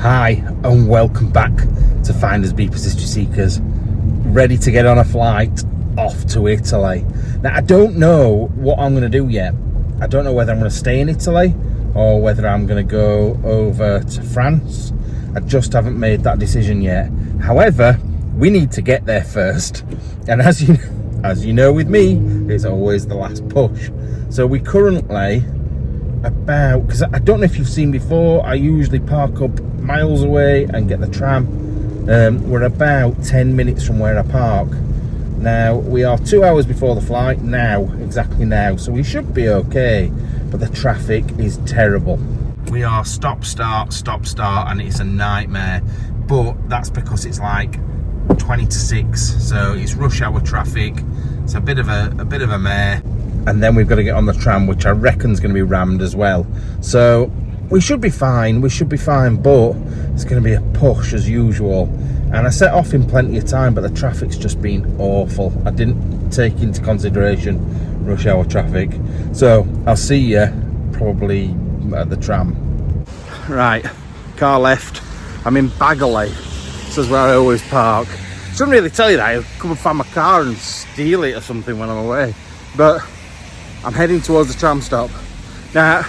Hi and welcome back to FindersBeepers History Seekers, ready to get on a flight off to Italy. Now I don't know what I'm going to do yet. I don't know whether I'm going to stay in Italy or whether I'm going to go over to France. I just haven't made that decision yet. However, we need to get there first, and as you know with me, it's always the last push. So we currently because I don't know if you've seen before, I usually park up miles away and get the tram. We're about 10 minutes from where I park. Now we are 2 hours before the flight exactly now, so we should be okay, but the traffic is terrible. We are stop start, and it's a nightmare, but that's because it's like 20 to 6, so it's rush hour traffic. It's a bit of a mare. And then we've got to get on the tram, which I reckon is going to be rammed as well. So we should be fine, but it's going to be a push as usual. And I set off in plenty of time, but the traffic's just been awful. I didn't take into consideration rush hour traffic. So I'll see you probably at the tram. Right, car left. I'm in Bagley. This is where I always park. Shouldn't really tell you that. I'll come and find my car and steal it or something when I'm away. But I'm heading towards the tram stop. Now,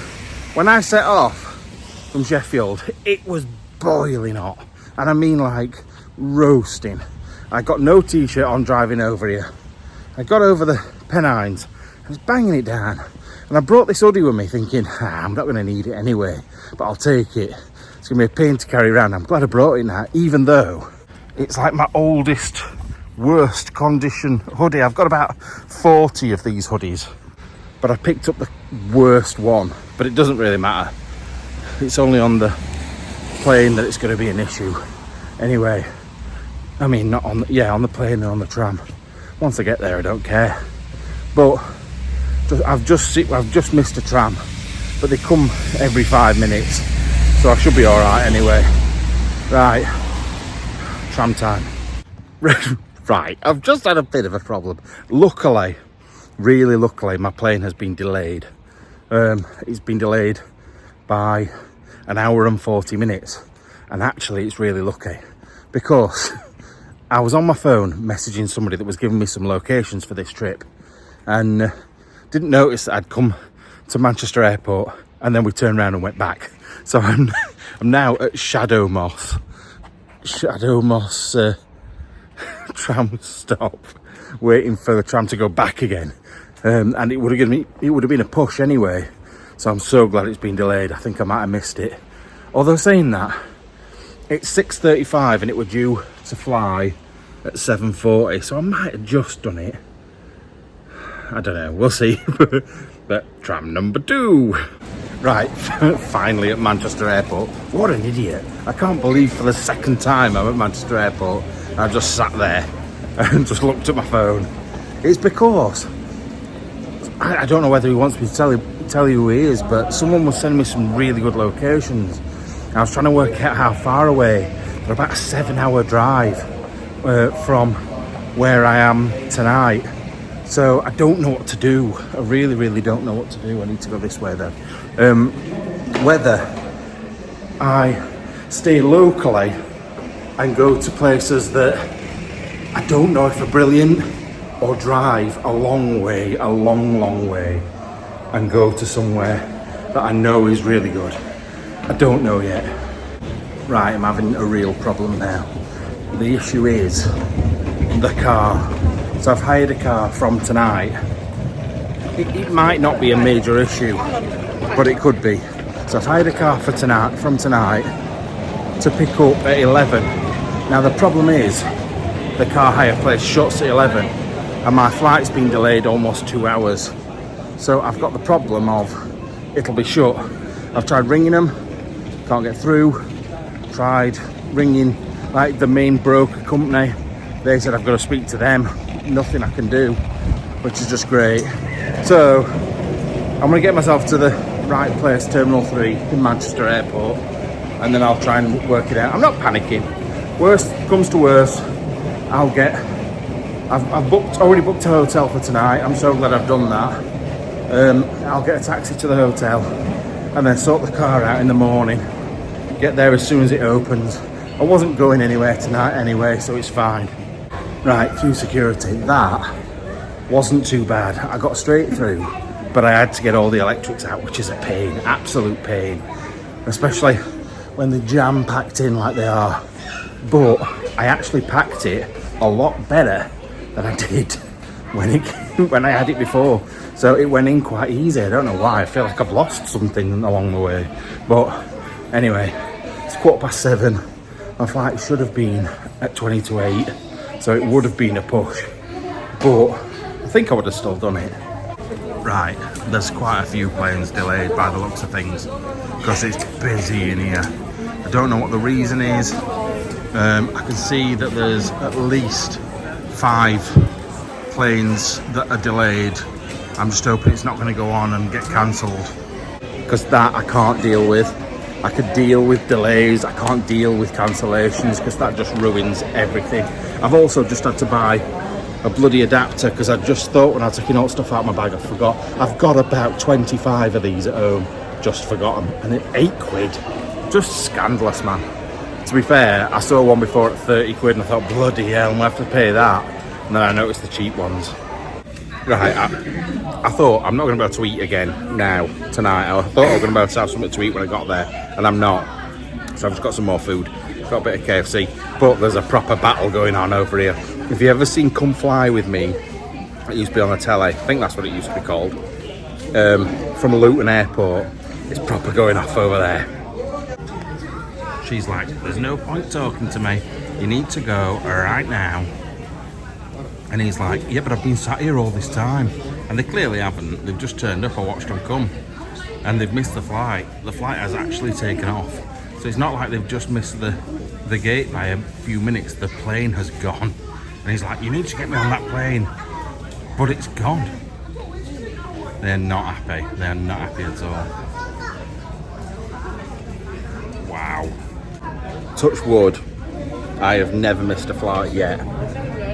when I set off from Sheffield, it was boiling hot. And I mean like roasting. I got no t-shirt on driving over here. I got over the Pennines. I was banging it down. And I brought this hoodie with me thinking, I'm not going to need it anyway, but I'll take it. It's going to be a pain to carry around. I'm glad I brought it now, even though it's like my oldest, worst condition hoodie. I've got about 40 of these hoodies, but I picked up the worst one. But it doesn't really matter. It's only on the plane that it's going to be an issue. Anyway, I mean, not on the plane and on the tram. Once I get there, I don't care. But I've just missed a tram, but they come every 5 minutes, so I should be all right anyway. Right, tram time. Right, I've just had a bit of a problem. Really luckily, my plane has been delayed. It's been delayed by an hour and 40 minutes. And actually, it's really lucky because I was on my phone messaging somebody that was giving me some locations for this trip, and didn't notice that I'd come to Manchester Airport, and then we turned around and went back. So I'm now at Shadow Moss tram stop, waiting for the tram to go back again. And it would have been a push anyway. So I'm so glad it's been delayed. I think I might have missed it. Although saying that, it's 6:35 and it was due to fly at 7:40. So I might have just done it. I don't know, we'll see. But tram number 2. Right, finally at Manchester Airport. What an idiot. I can't believe for the second time I'm at Manchester Airport. I just sat there and just looked at my phone. It's because I don't know whether he wants me to tell you who he is, but someone was sending me some really good locations. I was trying to work out how far away. They're about a 7-hour drive from where I am tonight. So I don't know what to do. I really don't know what to do. I need to go this way though. Whether I stay locally and go to places that I don't know if are brilliant, or drive a long way, a long way, and go to somewhere that I know is really good. I don't know yet. Right, I'm having a real problem now. The issue is the car. So I've hired a car from tonight. It might not be a major issue, but it could be. So I've hired a car from tonight to pick up at 11. Now the problem is the car hire place shuts at 11 and my flight's been delayed almost 2 hours. So I've got the problem of it'll be shut. I've tried ringing them, can't get through. Tried ringing like the main broker company. They said I've got to speak to them. Nothing I can do, which is just great. So I'm gonna get myself to the right place, Terminal 3 in Manchester Airport, and then I'll try and work it out. I'm not panicking. Worst comes to worst, I've already booked a hotel for tonight. I'm so glad I've done that. I'll get a taxi to the hotel and then sort the car out in the morning get there as soon as it opens. I wasn't going anywhere tonight anyway, so it's fine. Right, through security. That wasn't too bad. I got straight through, but I had to get all the electrics out, which is a pain, absolute pain. Especially when they're jam-packed in like they are. But I actually packed it a lot better than I did when I had it before. So it went in quite easy. I don't know why. I feel like I've lost something along the way. But anyway, it's 7:15. My flight should have been at 20 to 8. So it would have been a push. But I think I would have still done it. Right, there's quite a few planes delayed by the looks of things. Because it's busy in here. I don't know what the reason is. I can see that there's at least 5 planes that are delayed. I'm just hoping it's not going to go on and get cancelled, because that I can't deal with. I could deal with delays, I can't deal with cancellations, because that just ruins everything. I've also just had to buy a bloody adapter, because I just thought when I was taking all stuff out of my bag, I forgot. I've got about 25 of these at home, just forgotten, and at £8. Just scandalous, man. To be fair, I saw one before at 30 quid and I thought, bloody hell, I'm going to have to pay that. And then I noticed the cheap ones. Right, I thought I'm not going to be able to eat again now, tonight. I thought I was going to be able to have something to eat when I got there, and I'm not. So I've just got some more food. Got a bit of KFC, but there's a proper battle going on over here. If you ever seen Come Fly With Me, it used to be on the telly. I think that's what it used to be called. From Luton Airport, it's proper going off over there. She's like, there's no point talking to me. You need to go right now. And he's like, yeah, but I've been sat here all this time. And they clearly haven't. They've just turned up. I watched them come. And they've missed the flight. The flight has actually taken off. So it's not like they've just missed the gate by a few minutes. The plane has gone. And he's like, you need to get me on that plane. But it's gone. They're not happy. They're not happy at all. Wow. Touch wood, I have never missed a flight yet,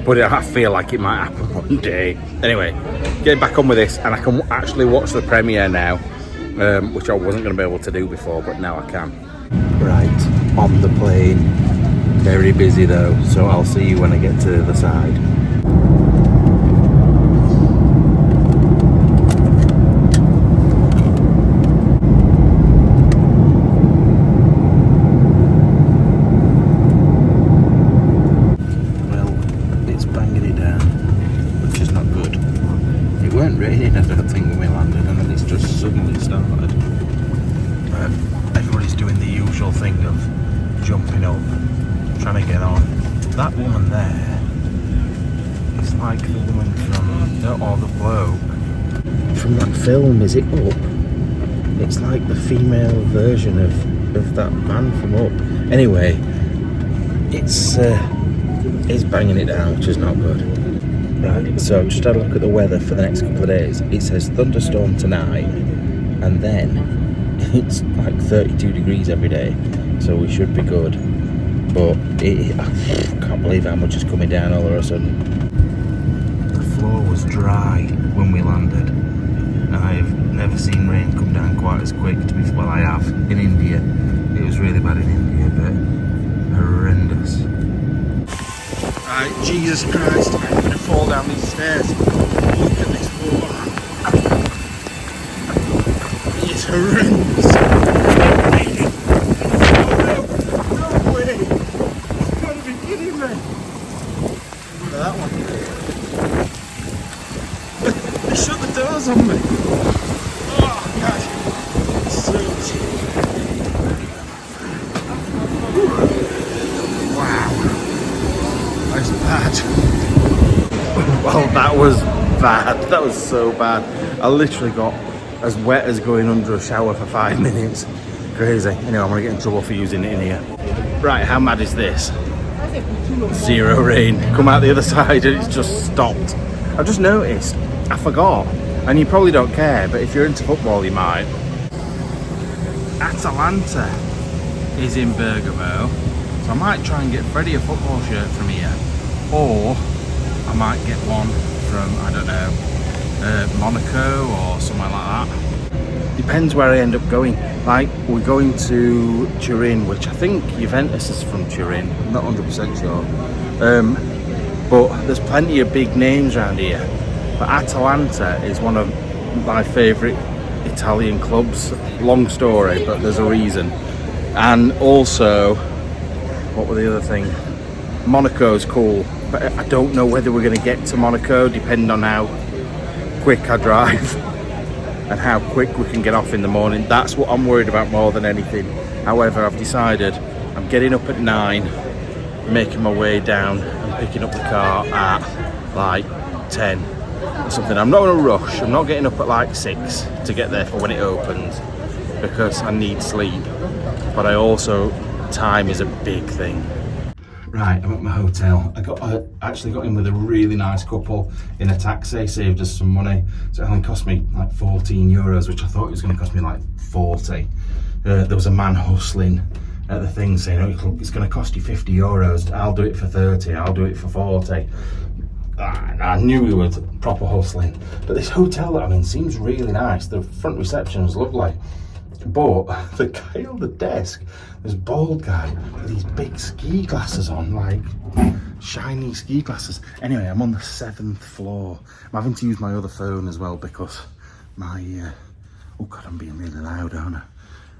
but I feel like it might happen one day. Anyway, getting back on with this, and I can actually watch the premiere now, which I wasn't going to be able to do before, but now I can. Right, on the plane. Very busy though, so I'll see you when I get to the other side. Raining, I don't think, when we landed, and then it's just suddenly started. Everybody's doing the usual thing of jumping up, trying to get on. That woman there is like the woman from, or the bloke from that film, is it Up? It's like the female version of that man from Up. Anyway, it's banging it down, which is not good. Right, so I've just had a look at the weather for the next couple of days. It says thunderstorm tonight, and then it's like 32 degrees every day, so we should be good. But I can't believe how much is coming down all of a sudden. The floor was dry when we landed. I've never seen rain come down quite as quick. Well, I have in India. It was really bad in India, but horrendous. Right, Jesus Christ, I'm going to fall down these stairs. Look at this floor. It's horrendous. No way. You've got to be kidding me. Look at that one. They shut the doors on me. Oh, God. It's so cheap. That's bad. Well, that was bad. That was so bad. I literally got as wet as going under a shower for 5 minutes. Crazy. Anyway, I'm going to get in trouble for using it in here. Right, how mad is this? 0 rain. Come out the other side and it's just stopped. I just noticed. I forgot. And you probably don't care, but if you're into football, you might. Atalanta is in Bergamo. So I might try and get Freddie a football shirt from here, or I might get one from, I don't know, Monaco or somewhere like that. depends where I end up going. Like, we're going to Turin, which I think Juventus is from Turin. I'm not 100% sure. But there's plenty of big names around here. But Atalanta is one of my favourite Italian clubs. Long story, but there's a reason. And also, what were the other thing? Monaco's cool, but I don't know whether we're going to get to Monaco, depending on how quick I drive and how quick we can get off in the morning. That's what I'm worried about more than anything. However, I've decided I'm getting up at 9, making my way down and picking up the car at like 10 or something. I'm not going to rush. I'm not getting up at like 6 to get there for when it opens, because I need sleep. But I also, time is a big thing. Right, I'm at my hotel. I actually got in with a really nice couple in a taxi, saved us some money. So it only cost me like 14 euros, which I thought it was going to cost me like 40. There was a man hustling at the thing saying, oh, it's going to cost you 50 euros. I'll do it for 30, I'll do it for 40. I knew we were proper hustling. But this hotel that I'm in seems really nice. The front reception is lovely. But the guy on the desk, this bald guy with these big ski glasses on, like shiny ski glasses. Anyway, I'm on the 7th floor. I'm having to use my other phone as well because my, oh God, I'm being really loud, aren't I?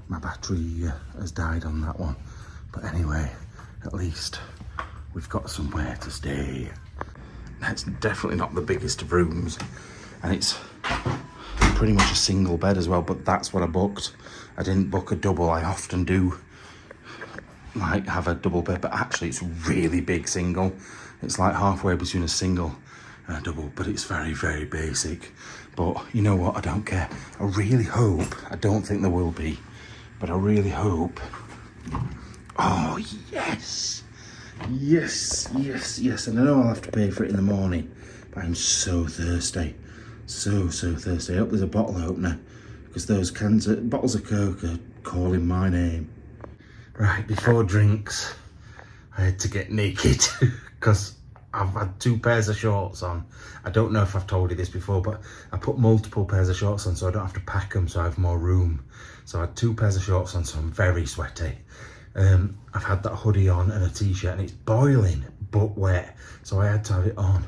My battery has died on that one. But anyway, at least we've got somewhere to stay. It's definitely not the biggest of rooms, and it's pretty much a single bed as well, but that's what I booked. I didn't book a double. I often do like have a double bed, but actually it's really big single. It's like halfway between a single and a double, but it's very, very basic. But you know what, I don't care. I really hope, I don't think there will be, but I really hope. Oh yes, yes, yes, yes. And I know I'll have to pay for it in the morning, but I'm so thirsty. So thirsty. I hope there's a bottle opener, because those bottles of Coke are calling my name. Right, before drinks, I had to get naked because I've had 2 pairs of shorts on. I don't know if I've told you this before, but I put multiple pairs of shorts on so I don't have to pack them, so I have more room. So I had 2 pairs of shorts on, so I'm very sweaty. I've had that hoodie on and a t-shirt, and it's boiling but wet, so I had to have it on.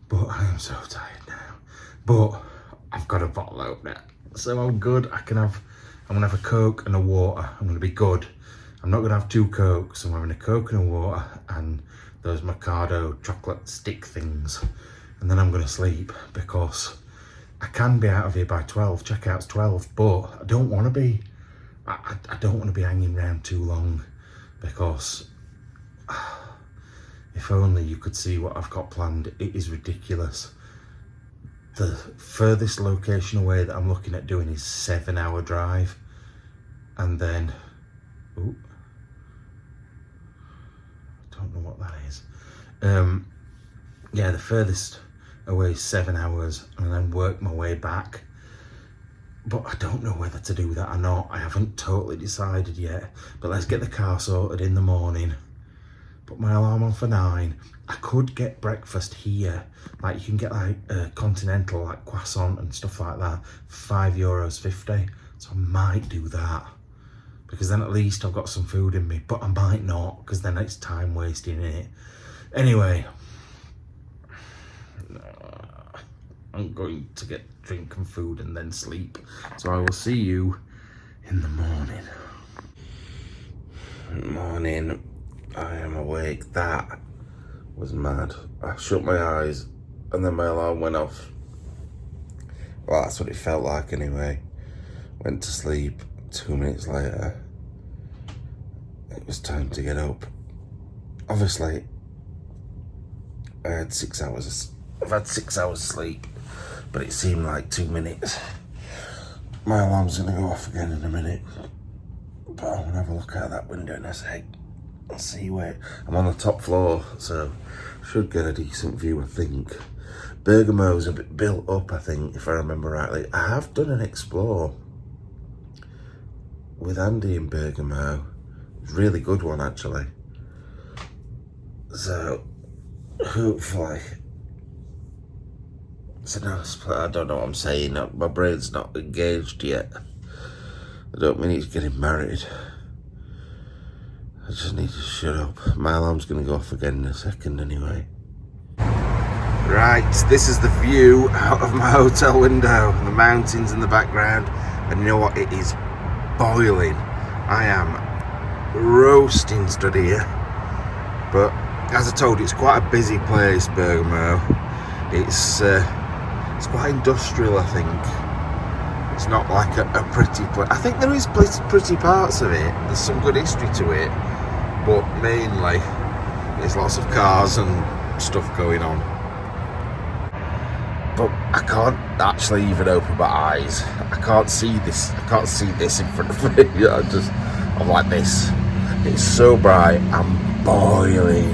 But I am so tired now. But I've got a bottle opener, so I'm good. I'm gonna have a Coke and a water. I'm gonna be good. I'm not gonna have 2 Cokes. I'm having a Coke and a water and those Mikado chocolate stick things. And then I'm gonna sleep, because I can be out of here by 12. Checkout's 12, but I don't wanna be. I don't wanna be hanging around too long, because if only you could see what I've got planned. It is ridiculous. The furthest location away that I'm looking at doing is 7-hour drive. And then, ooh, I don't know what that is. Yeah, the furthest away is 7 hours, and then work my way back. But I don't know whether to do that or not. I haven't totally decided yet. But let's get the car sorted in the morning. Put my alarm on for 9. I could get breakfast here. Like, you can get like continental, like croissant and stuff like that, €5.50. So I might do that, because then at least I've got some food in me. But I might not, because then it's time wasting it. Anyway, I'm going to get drink and food and then sleep. So I will see you in the morning. Morning. I am awake. That was mad. I shut my eyes and then my alarm went off. Well, that's what it felt like anyway. Went to sleep. 2 minutes later, it was time to get up. Obviously, I've had 6 hours sleep, but it seemed like 2 minutes. My alarm's gonna go off again in a minute, but I'm gonna have a look out that window in a sec. I'll see where I'm on the top floor, so should get a decent view, I think. Bergamo's a bit built up, I think, if I remember rightly. I have done an explore with Andy in Bergamo. It was a really good one, actually. So hopefully it's another split. I don't know what I'm saying. My brain's not engaged yet. I don't mean he's getting married. I just need to shut up. My alarm's going to go off again in a second anyway. Right, this is the view out of my hotel window. The mountains in the background. And you know what? It is boiling. I am roasting stood here. But as I told you, it's quite a busy place, Bergamo. It's quite industrial, I think. It's not like a pretty place. I think there is pretty parts of it. There's some good history to it. But mainly, there's lots of cars and stuff going on. But I can't actually even open my eyes. I can't see this. I can't see this in front of me. I'm like this. It's so bright. I'm boiling.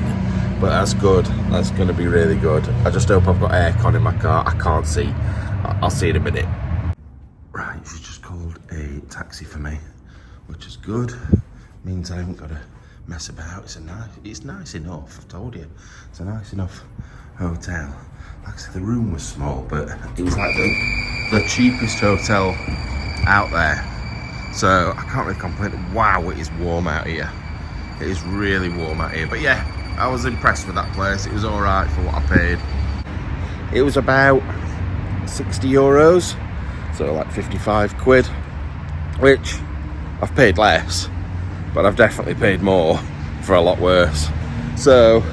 But that's good. That's going to be really good. I just hope I've got aircon in my car. I can't see. I'll see in a minute. Right, she's just called a taxi for me, which is good. Means I haven't got to mess about. It's nice enough. I've told you. It's a nice enough hotel. Like I said, the room was small, but it was like the cheapest hotel out there. So I can't really complain. Wow, it is warm out here. It is really warm out here. But yeah, I was impressed with that place. It was all right for what I paid. It was about 60 euros, so like 55 quid, which I've paid less, but I've definitely paid more for a lot worse. So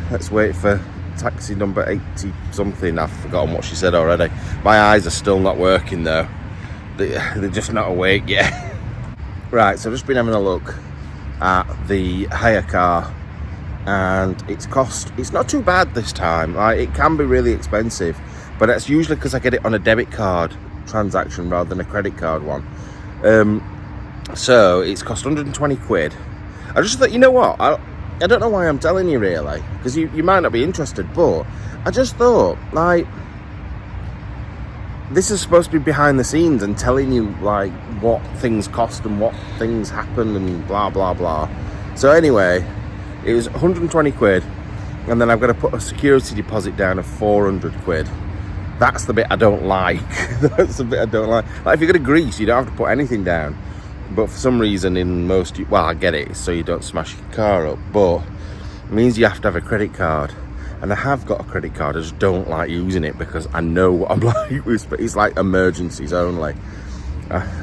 let's wait for taxi number 80 something. I've forgotten what she said already. My eyes are still not working though. They're just not awake yet. Right, so I've just been having a look at the hire car, and it's not too bad this time. Like, it can be really expensive, but it's usually because I get it on a debit card transaction rather than a credit card one. So it's cost 120 quid. I just thought, you know what, I don't know why I'm telling you really, because you might not be interested, but I just thought, like, this is supposed to be behind the scenes and telling you, like, what things cost and what things happen and blah, blah, blah. So anyway, it was 120 quid, and then I've got to put a security deposit down of 400 quid. That's the bit I don't like. That's the bit I don't like. Like, if you go to Greece, you don't have to put anything down. But for some reason in most, well, I get it, so you don't smash your car up, but it means you have to have a credit card. And I have got a credit card, I just don't like using it because I know what I'm like. It's like emergencies only.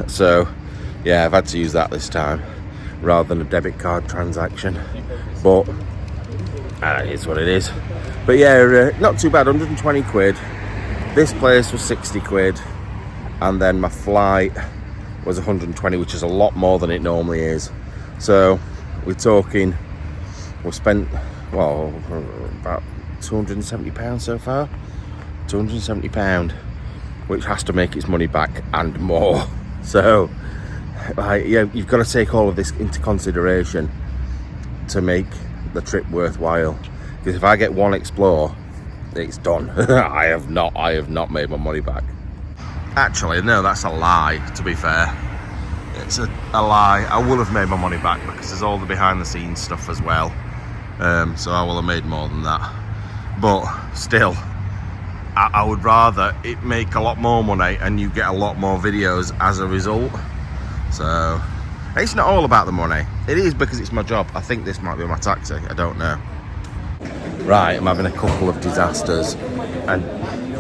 So, yeah, I've had to use that this time rather than a debit card transaction. But it is what it is. But yeah, not too bad, 120 quid. This place was 60 quid. And then my flight was 120, which is a lot more than it normally is. So we're talking, we spent, well, about £270 so far. £270, which has to make its money back and more. So, like, yeah, you've got to take all of this into consideration to make the trip worthwhile. Because if I get one explore, it's done. I have not made my money back. Actually, no, that's a lie, to be fair. It's a lie. I will have made my money back because there's all the behind the scenes stuff as well. So I will have made more than that. But still, I would rather it make a lot more money and you get a lot more videos as a result. So it's not all about the money. It is because it's my job. I think this might be my taxi. I don't know. Right, I'm having a couple of disasters, and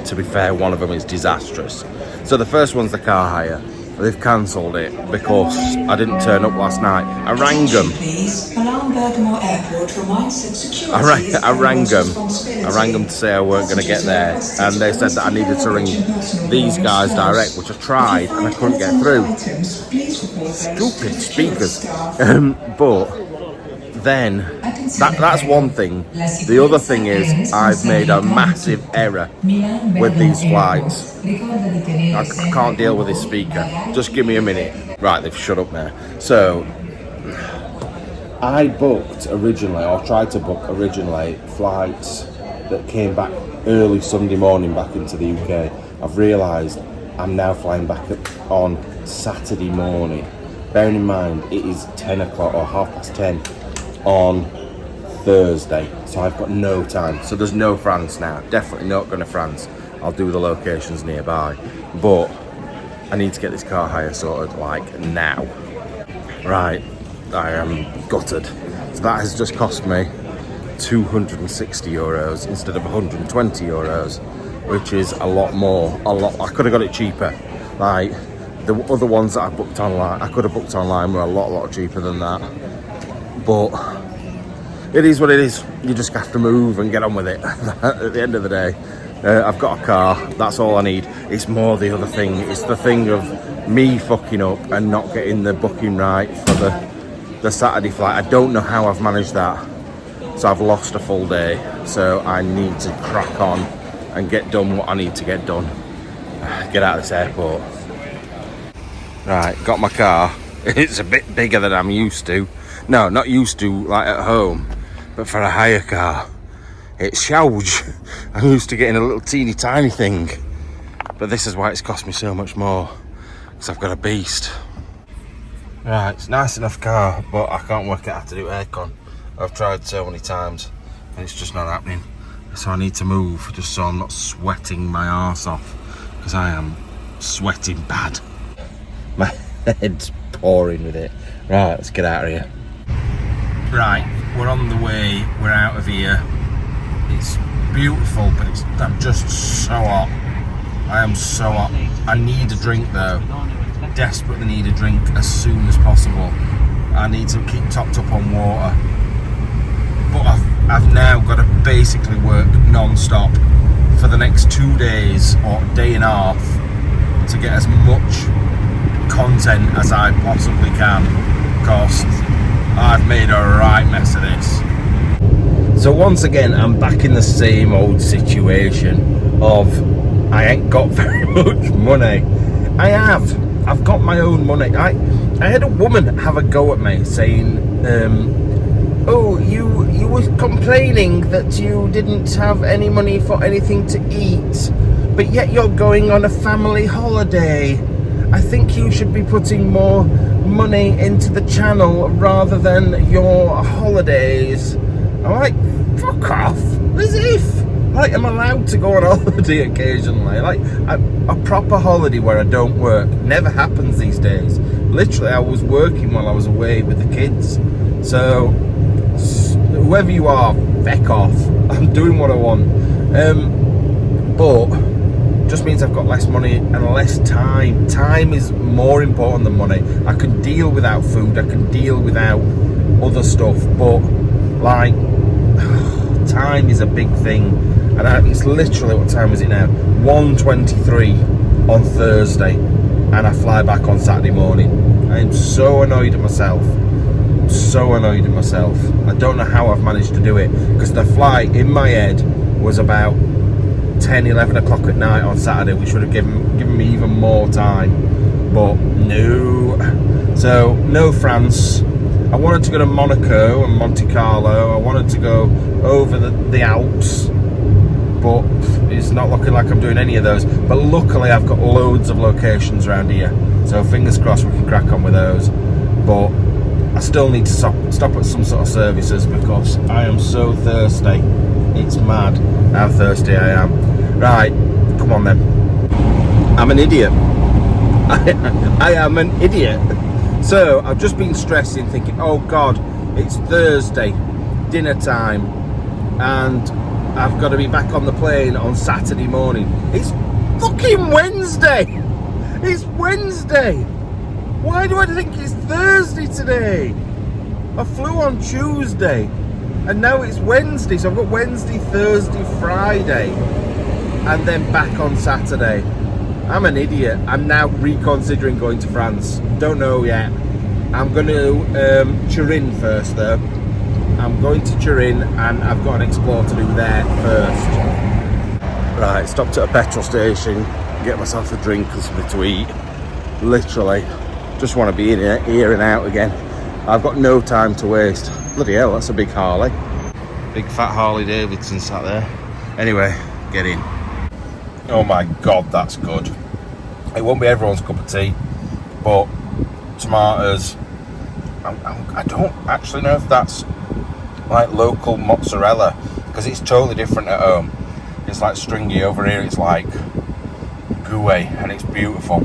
to be fair, one of them is disastrous. So the first one's the car hire. They've cancelled it because I didn't turn up last night. I rang them. I rang them to say I weren't going to get there, and they said that I needed to ring these guys direct, which I tried and I couldn't get through. Stupid speakers. But then that's one thing. The other thing is I've made a massive error with these flights. I can't deal with this speaker. Just give me a minute. Right, they've shut up now. So I booked originally, or tried to book originally, flights that came back early Sunday morning back into the UK. I've realised I'm now flying back on Saturday morning. Bearing in mind it is 10 o'clock or 10:30 on Thursday, so I've got no time. So there's no France now. Definitely not going to France. I'll do the locations nearby, but I need to get this car hire sorted like now. Right, I am gutted. So that has just cost me €260 instead of €120, which is a lot more. I could have got it cheaper. Like the other ones that I booked online, I could have booked online were a lot cheaper than that. But it is what it is. You just have to move and get on with it. At the end of the day, I've got a car. That's all I need. It's more the other thing. It's the thing of me fucking up and not getting the booking right for the Saturday flight. I don't know how I've managed that. So I've lost a full day. So I need to crack on and get done what I need to get done. Get out of this airport. Right, got my car. It's a bit bigger than I'm used to. No, not used to like at home, but for a hire car, it's huge. I'm used to getting a little teeny tiny thing, but this is why it's cost me so much more, because I've got a beast. Right, it's a nice enough car, but I can't work out how to do aircon. I've tried so many times and it's just not happening. So I need to move just so I'm not sweating my arse off, because I am sweating bad. My head's pouring with it. Right, let's get out of here. Right, we're on the way, we're out of here. It's beautiful, but I'm just so hot. I am so hot. I need a drink though. Desperately need a drink as soon as possible. I need to keep topped up on water. But I've now got to basically work non-stop for the next 2 days or a day and a half to get as much content as I possibly can, because I've made a right mess of this. So once again, I'm back in the same old situation of I ain't got very much money. I've got my own money. I had a woman have a go at me saying, oh, you were complaining that you didn't have any money for anything to eat, but yet you're going on a family holiday. I think you should be putting more money into the channel rather than your holidays. I'm like, fuck off. As if. Like, I'm allowed to go on holiday occasionally. Like, a proper holiday where I don't work never happens these days. Literally, I was working while I was away with the kids. So, whoever you are, feck off. I'm doing what I want. But just means I've got less money and less time. Time is more important than money. I can deal without food, I can deal without other stuff, but like, time is a big thing. And it's literally, what time is it now? 1:23 on Thursday, and I fly back on Saturday morning. I am so annoyed at myself. So annoyed at myself. I don't know how I've managed to do it, because the flight in my head was about 10-11 o'clock at night on Saturday, which would have given me even more time, but no. So no France. I wanted to go to Monaco and Monte Carlo. I wanted to go over the Alps, but it's not looking like I'm doing any of those. But luckily I've got loads of locations around here, so fingers crossed we can crack on with those. But I still need to stop at some sort of services, because I am so thirsty. It's mad how thirsty I am. Right, come on then. I'm an idiot. I am an idiot. So I've just been stressing, thinking, oh God, it's Thursday, dinner time, and I've got to be back on the plane on Saturday morning. It's fucking Wednesday. It's Wednesday. Why do I think it's Thursday today? I flew on Tuesday, and now it's Wednesday, so I've got Wednesday, Thursday, Friday, and then back on Saturday. I'm an idiot. I'm now reconsidering going to France. Don't know yet. I'm going to Turin first though. I'm going to Turin, and I've got an explore to do there first. Right, stopped at a petrol station, get myself a drink and something to eat. Literally, just want to be in here and out again. I've got no time to waste. Bloody hell, that's a big Harley. Big fat Harley Davidson sat there. Anyway, get in. Oh my God, that's good. It won't be everyone's cup of tea, but tomatoes. I don't actually know if that's like local mozzarella, because it's totally different at home. It's like stringy. Over here it's like gooey, and it's beautiful.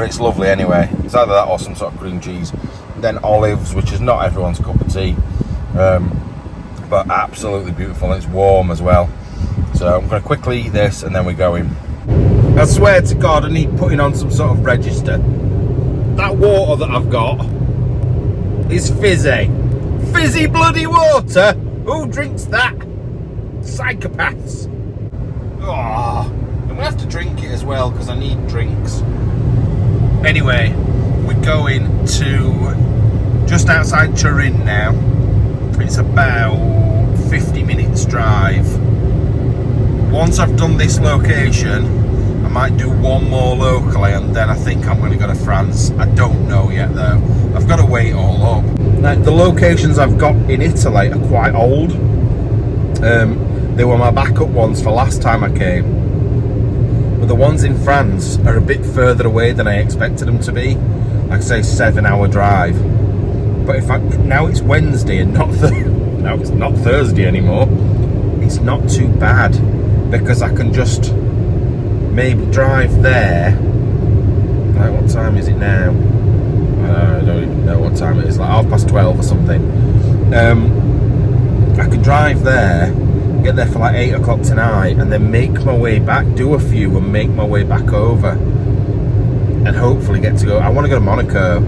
But it's lovely anyway. It's either that or some sort of cream cheese. Then olives, which is not everyone's cup of tea. But absolutely beautiful. And it's warm as well. So I'm going to quickly eat this and then we're going. I swear to God, I need putting on some sort of register. That water that I've got is fizzy. Fizzy bloody water? Who drinks that? Psychopaths. Oh, I'm gonna have to drink it as well because I need drinks. Anyway, we're going to just outside Turin now. It's about 50 minutes drive. Once I've done this location, I might do one more locally and then I think I'm going to go to France. I don't know yet though. I've got to weigh it all up. Now, the locations I've got in Italy are quite old. They were my backup ones for last time I came. But the ones in France are a bit further away than I expected them to be. Like say 7-hour drive. But if now it's Wednesday and now it's not Thursday anymore. It's not too bad because I can just maybe drive there. Like what time is it now? I don't even know what time it is. Like 12:30 or something. I can drive there, get there for like 8 o'clock tonight, and then make my way back, do a few, and make my way back over, and hopefully get to go. I want to go to Monaco.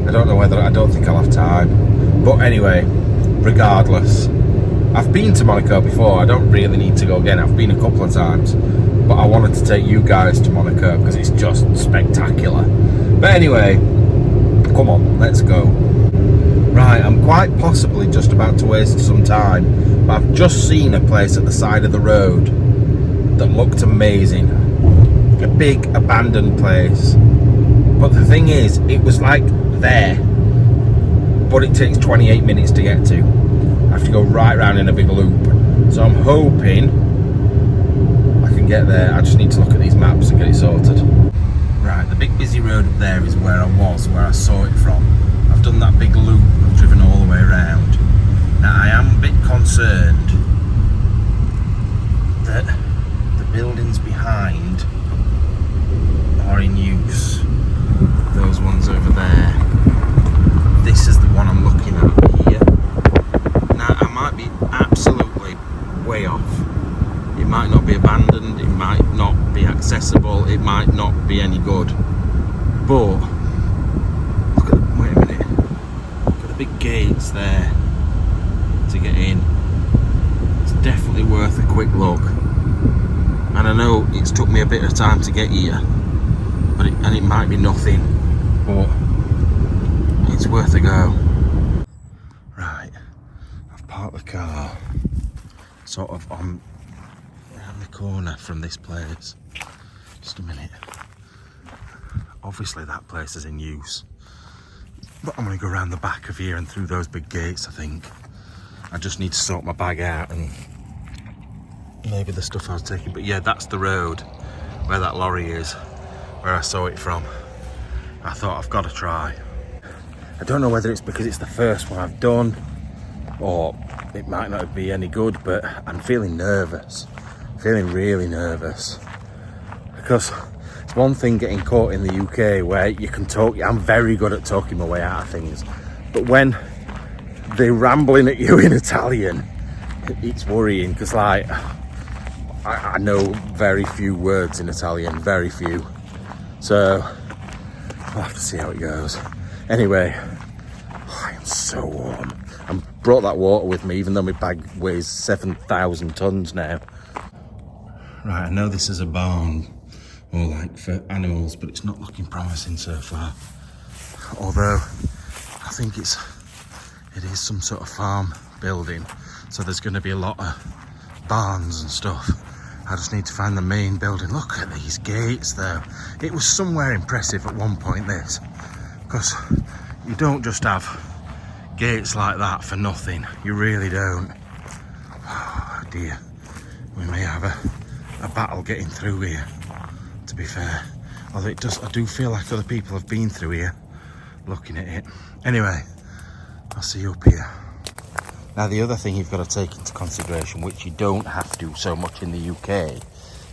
I don't know whether I don't think I'll have time. But anyway, regardless, I've been to Monaco before. I don't really need to go again. I've been a couple of times. But I wanted to take you guys to Monaco because it's just spectacular. But anyway, come on, let's go. Right, I'm quite possibly just about to waste some time, but I've just seen a place at the side of the road that looked amazing. A big abandoned place. But the thing is, it was like there, but it takes 28 minutes to get to. I have to go right round in a big loop. So I'm hoping I can get there. I just need to look at these maps and get it sorted. Right, the big busy road up there is where I was, where I saw it from. I've done that big loop, I've driven all the way around. Now I am a bit concerned that the buildings behind are in use. Those ones over there. This is the one I'm looking at here. Now I might be absolutely way off. It might not be abandoned, it might not be accessible, it might not be any good. But look at wait a minute. Look at the big gates there to get in. It's definitely worth a quick look. And I know it's took me a bit of time to get here, but it might be nothing, but it's worth a go. Right, I've parked the car sort of on around the corner from this place. Just a minute. Obviously that place is in use, but I'm going to go around the back of here and through those big gates. I think I just need to sort my bag out and maybe the stuff I was taking. But yeah, that's the road where that lorry is, where I saw it from. I thought I've got to try. I don't know whether it's because it's the first one I've done or it might not be any good, but I'm feeling nervous, feeling really nervous, because it's one thing getting caught in the UK where you can talk. I'm very good at talking my way out of things, but when they're rambling at you in Italian, it's worrying, because like I know very few words in Italian, very few, so we'll have to see how it goes. Anyway, I am so warm. I brought that water with me, even though my bag weighs 7,000 tons now. Right, I know this is a barn, or like for animals, but it's not looking promising so far. Although, I think it is some sort of farm building, so there's going to be a lot of barns and stuff. I just need to find the main building. Look at these gates though. It was somewhere impressive at one point, this, because you don't just have gates like that for nothing. You really don't. Oh dear, we may have a battle getting through here, to be fair. Although it does, I do feel like other people have been through here looking at it. Anyway, I'll see you up here. Now the other thing you've got to take into consideration, which you don't have to so much in the UK,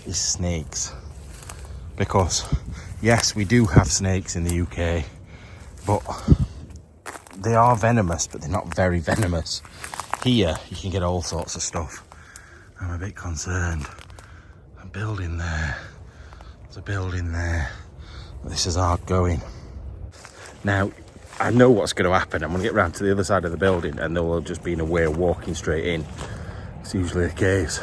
is snakes. because yes, we do have snakes in the UK, but they are venomous, but they're not very venomous. Here you can get all sorts of stuff. I'm a bit concerned. A building there, there's a building there. This is hard going. Now I know what's going to happen. I'm going to get round to the other side of the building and there will just be a way of walking straight in. It's usually the case,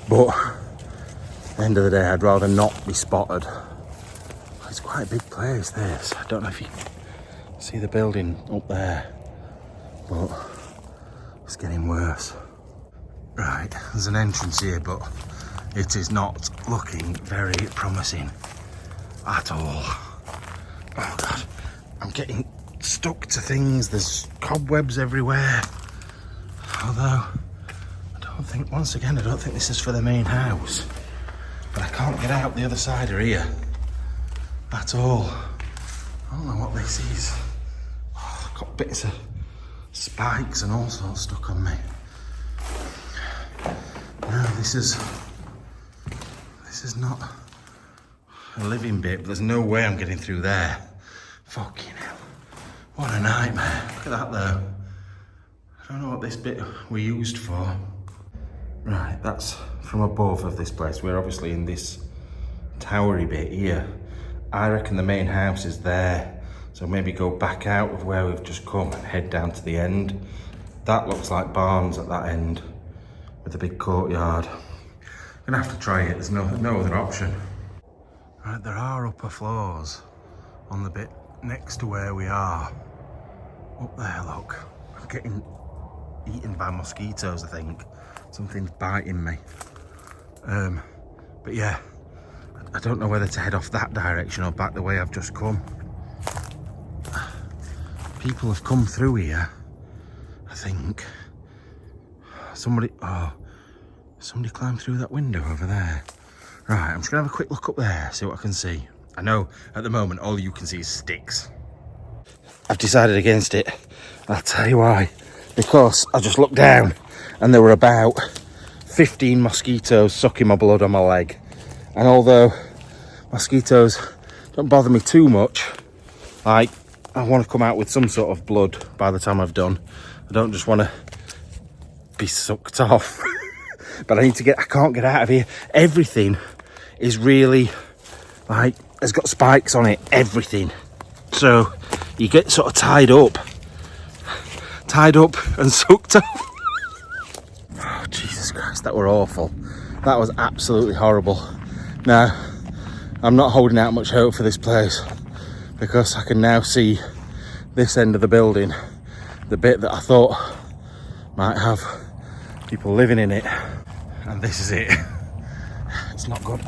but at the end of the day I'd rather not be spotted. It's quite a big place, this. I don't know if you can see the building up there, but it's getting worse. Right, there's an entrance here, but it is not looking very promising at all. Oh God, I'm getting stuck to things. There's cobwebs everywhere. Although, I don't think, once again, I don't think this is for the main house. But I can't get out the other side of here at all. I don't know what this is. Oh, I've got bits of spikes and all sorts stuck on me. No, this is not a living bit, but there's no way I'm getting through there. Fucking hell. What a nightmare. Look at that though. I don't know what this bit we used for. Right, that's from above of this place. We're obviously in this towery bit here. I reckon the main house is there. So maybe go back out of where we've just come and head down to the end. That looks like barns at that end with a big courtyard. I'm gonna have to try it, there's no other option. Right, there are upper floors on the bit next to where we are. Up there, look. I'm getting eaten by mosquitoes, I think. Something's biting me. But yeah, I don't know whether to head off that direction or back the way I've just come. People have come through here, I think. Somebody climbed through that window over there. Right, I'm just gonna have a quick look up there, see what I can see. I know at the moment all you can see is sticks. I've decided against it. I'll tell you why. Because I just looked down and there were about 15 mosquitoes sucking my blood on my leg. And although mosquitoes don't bother me too much, like, I want to come out with some sort of blood by the time I've done. I don't just want to be sucked off. But I can't get out of here. Everything is really, like, has got spikes on it, everything. So you get sort of tied up and sucked off. Oh, Jesus Christ, that were awful. That was absolutely horrible. Now, I'm not holding out much hope for this place because I can now see this end of the building, the bit that I thought might have people living in it. And this is it. It's not good.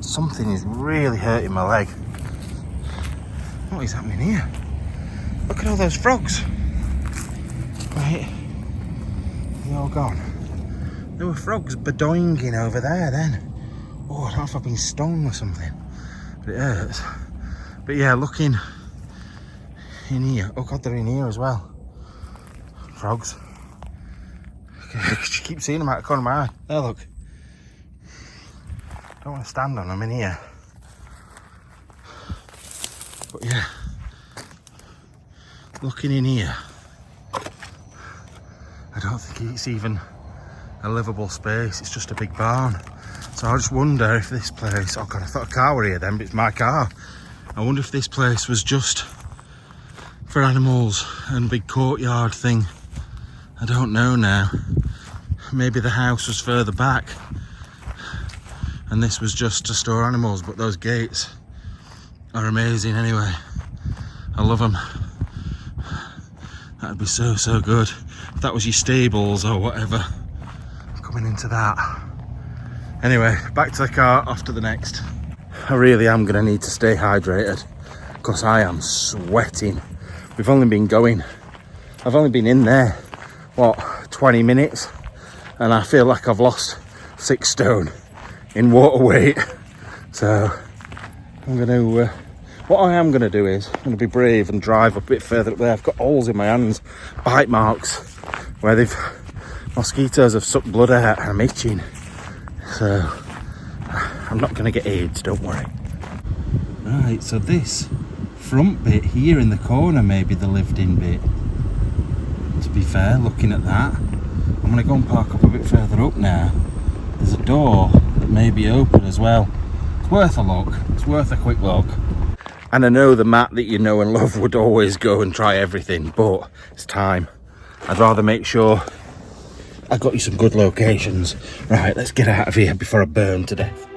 Something is really hurting my leg. What is happening here? Look at all those frogs. Right. They're all gone. There were frogs bedoinging over there then. Oh, I don't know if I've been stung or something. But it hurts. But yeah, looking in here. Oh God, they're in here as well. Frogs. I keep seeing them out of the corner of my eye. There, look. Don't want to stand on them in here. But yeah, looking in here, I don't think it's even a livable space. It's just a big barn. So I just wonder if this place, oh God, I thought a car were here then, but it's my car. I wonder if this place was just for animals and big courtyard thing. I don't know now. Maybe the house was further back and this was just to store animals, but those gates are amazing anyway. I love them. That'd be so good. If that was your stables or whatever, coming into that. Anyway, back to the car, off to the next. I really am gonna need to stay hydrated because I am sweating. I've only been in there, what, 20 minutes? And I feel like I've lost 6 stone in water weight. So what I am gonna do is I'm gonna be brave and drive a bit further up there. I've got holes in my hands, bite marks where mosquitoes have sucked blood out and I'm itching. So I'm not gonna get AIDS, don't worry. Right, so this front bit here in the corner may be the lived-in bit. To be fair, looking at that, I'm going to go and park up a bit further up now. There's a door that may be open as well. It's worth a look. It's worth a quick look. And I know the Matt that you know and love would always go and try everything, but it's time. I'd rather make sure I got you some good locations. Right, let's get out of here before I burn to death.